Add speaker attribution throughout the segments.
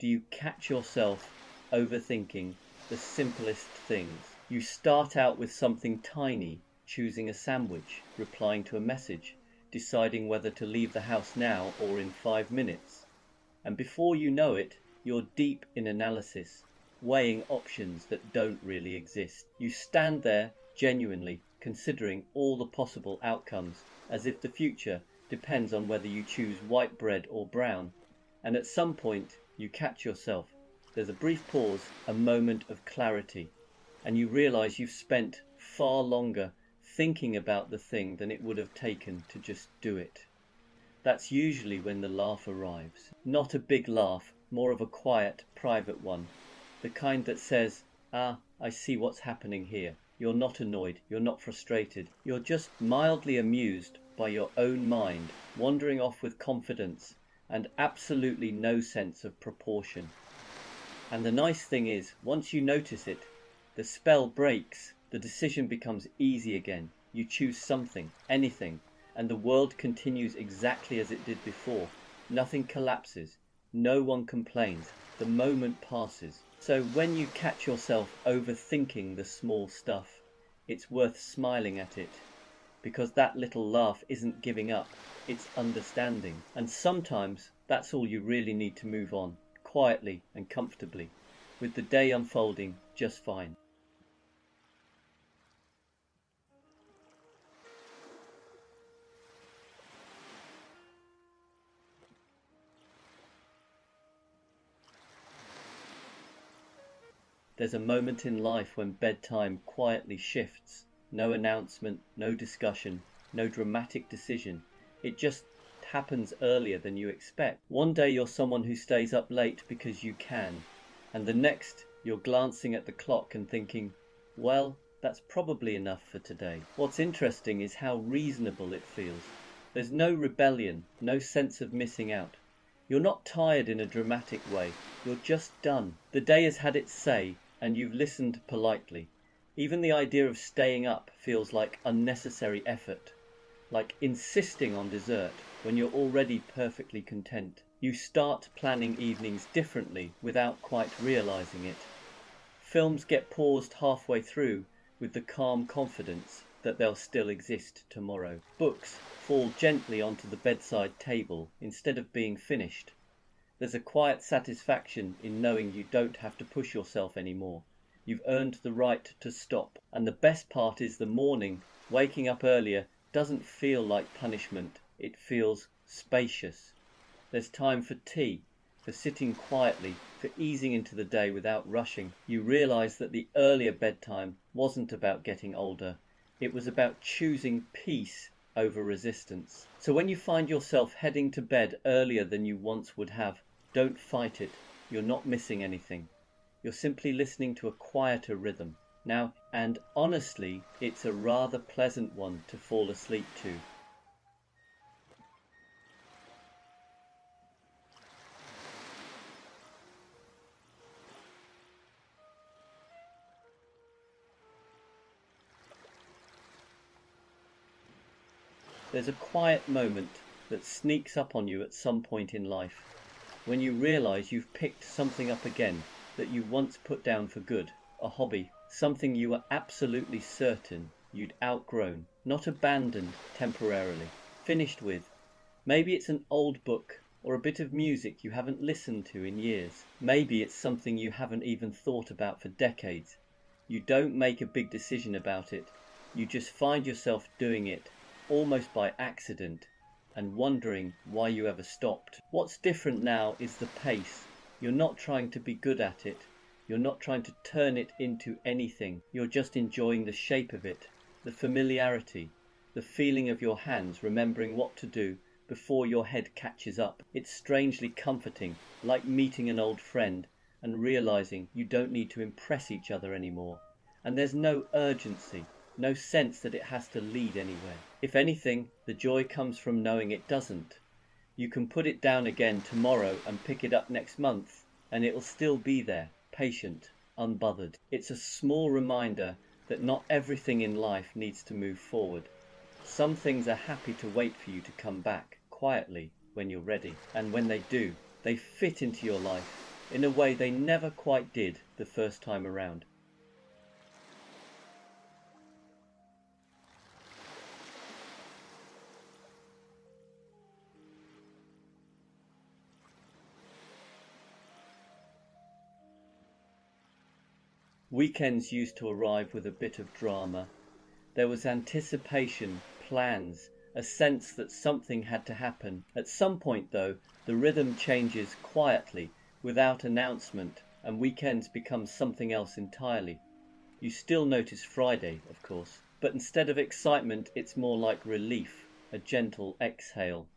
Speaker 1: do you catch yourself overthinking the simplest things? You start out with something tiny, choosing a sandwich, replying to a message, deciding whether to leave the house now or in 5 minutes. And before you know it, you're deep in analysis, weighing options that don't really exist. You stand there genuinely considering all the possible outcomes, as if the future depends on whether you choose white bread or brown. And at some point you catch yourself. There's a brief pause, a moment of clarity, and you realize you've spent far longer thinking about the thing than it would have taken to just do it. That's usually when the laugh arrives. Not a big laugh, more of a quiet, private one. The kind that says, "Ah, I see what's happening here." You're not annoyed, you're not frustrated. You're just mildly amused by your own mind, wandering off with confidence and absolutely no sense of proportion. And the nice thing is, once you notice it, the spell breaks, the decision becomes easy again. You choose something, anything, and the world continues exactly as it did before. Nothing collapses, no one complains, the moment passes. So when you catch yourself overthinking the small stuff, it's worth smiling at it, because that little laugh isn't giving up, it's understanding. And sometimes that's all you really need to move on, quietly and comfortably, with the day unfolding just fine. There's a moment in life when bedtime quietly shifts. No announcement, no discussion, no dramatic decision. It just happens earlier than you expect. One day you're someone who stays up late because you can, and the next you're glancing at the clock and thinking, well, that's probably enough for today. What's interesting is how reasonable it feels. There's no rebellion, no sense of missing out. You're not tired in a dramatic way, you're just done. The day has had its say, and you've listened politely. Even the idea of staying up feels like unnecessary effort, like insisting on dessert when you're already perfectly content. You start planning evenings differently without quite realizing it. Films get paused halfway through with the calm confidence that they'll still exist tomorrow. Books fall gently onto the bedside table instead of being finished. There's a quiet satisfaction in knowing you don't have to push yourself anymore. You've earned the right to stop. And the best part is the morning, waking up earlier, doesn't feel like punishment. It feels spacious. There's time for tea, for sitting quietly, for easing into the day without rushing. You realize that the earlier bedtime wasn't about getting older. It was about choosing peace over resistance. So when you find yourself heading to bed earlier than you once would have, don't fight it. You're not missing anything. You're simply listening to a quieter rhythm. Now, and honestly, it's a rather pleasant one to fall asleep to. There's a quiet moment that sneaks up on you at some point in life, when you realize you've picked something up again that you once put down for good, a hobby, something you were absolutely certain you'd outgrown, not abandoned temporarily, finished with. Maybe it's an old book or a bit of music you haven't listened to in years. Maybe it's something you haven't even thought about for decades. You don't make a big decision about it, you just find yourself doing it, almost by accident, and wondering why you ever stopped. What's different now is the pace. You're not trying to be good at it. You're not trying to turn it into anything. You're just enjoying the shape of it, the familiarity, the feeling of your hands remembering what to do before your head catches up. It's strangely comforting, like meeting an old friend and realizing you don't need to impress each other anymore. And there's no urgency, no sense that it has to lead anywhere. If anything, the joy comes from knowing it doesn't. You can put it down again tomorrow and pick it up next month, and it'll still be there, patient, unbothered. It's a small reminder that not everything in life needs to move forward. Some things are happy to wait for you to come back, quietly, when you're ready. And when they do, they fit into your life in a way they never quite did the first time around. Weekends used to arrive with a bit of drama. There was anticipation, plans, a sense that something had to happen. At some point, though, the rhythm changes quietly, without announcement, and weekends become something else entirely. You still notice Friday, of course, but instead of excitement, it's more like relief, a gentle exhale.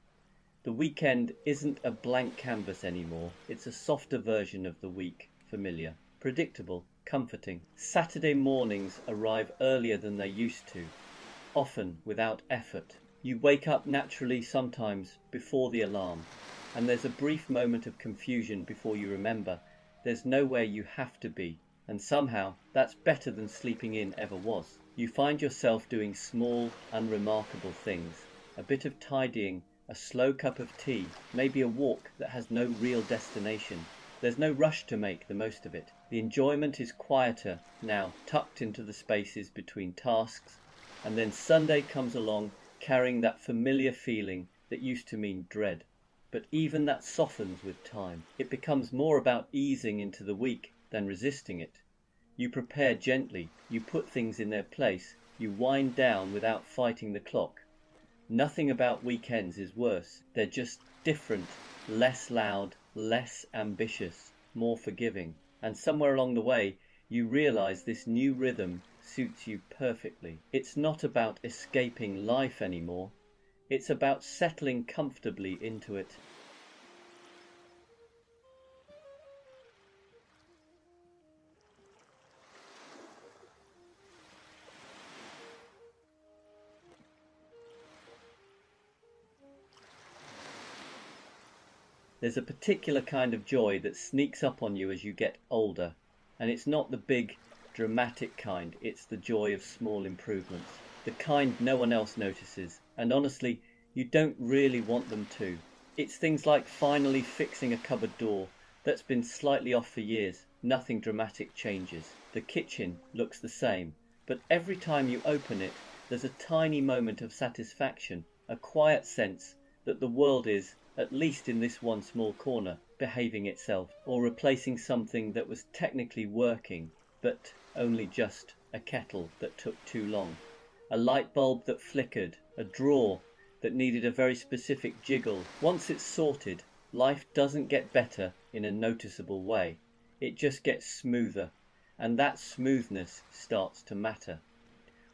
Speaker 1: The weekend isn't a blank canvas anymore. It's a softer version of the week, familiar, predictable, comforting. Saturday mornings arrive earlier than they used to, often without effort. You wake up naturally sometimes before the alarm, and there's a brief moment of confusion before you remember there's nowhere you have to be, and somehow that's better than sleeping in ever was. You find yourself doing small, unremarkable things, a bit of tidying, a slow cup of tea, maybe a walk that has no real destination. There's no rush to make the most of it. The enjoyment is quieter now, tucked into the spaces between tasks, and then Sunday comes along carrying that familiar feeling that used to mean dread. But even that softens with time. It becomes more about easing into the week than resisting it. You prepare gently, you put things in their place, you wind down without fighting the clock. Nothing about weekends is worse. They're just different, less loud, less ambitious, more forgiving. And somewhere along the way, you realize this new rhythm suits you perfectly. It's not about escaping life anymore. It's about settling comfortably into it. There's a particular kind of joy that sneaks up on you as you get older, and it's not the big, dramatic kind, it's the joy of small improvements, the kind no one else notices, and honestly, you don't really want them to. It's things like finally fixing a cupboard door that's been slightly off for years. Nothing dramatic changes. The kitchen looks the same, but every time you open it, there's a tiny moment of satisfaction, a quiet sense that the world is, at least in this one small corner, behaving itself, or replacing something that was technically working, but only just a kettle that took too long, a light bulb that flickered, a drawer that needed a very specific jiggle. Once it's sorted, life doesn't get better in a noticeable way. It just gets smoother, and that smoothness starts to matter.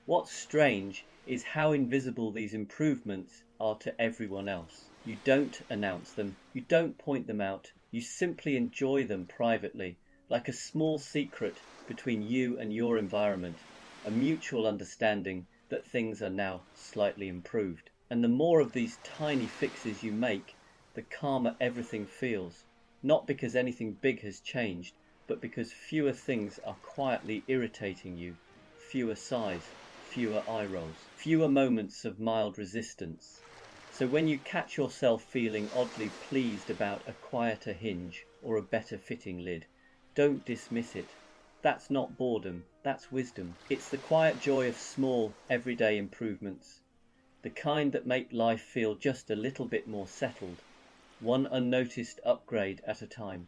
Speaker 1: What's strange is how invisible these improvements are to everyone else. You don't announce them, you don't point them out, you simply enjoy them privately, like a small secret between you and your environment, a mutual understanding that things are now slightly improved. And the more of these tiny fixes you make, the calmer everything feels, not because anything big has changed, but because fewer things are quietly irritating you, fewer sighs, fewer eye rolls, fewer moments of mild resistance. So when you catch yourself feeling oddly pleased about a quieter hinge or a better fitting lid, don't dismiss it. That's not boredom, that's wisdom. It's the quiet joy of small, everyday improvements, the kind that make life feel just a little bit more settled, one unnoticed upgrade at a time.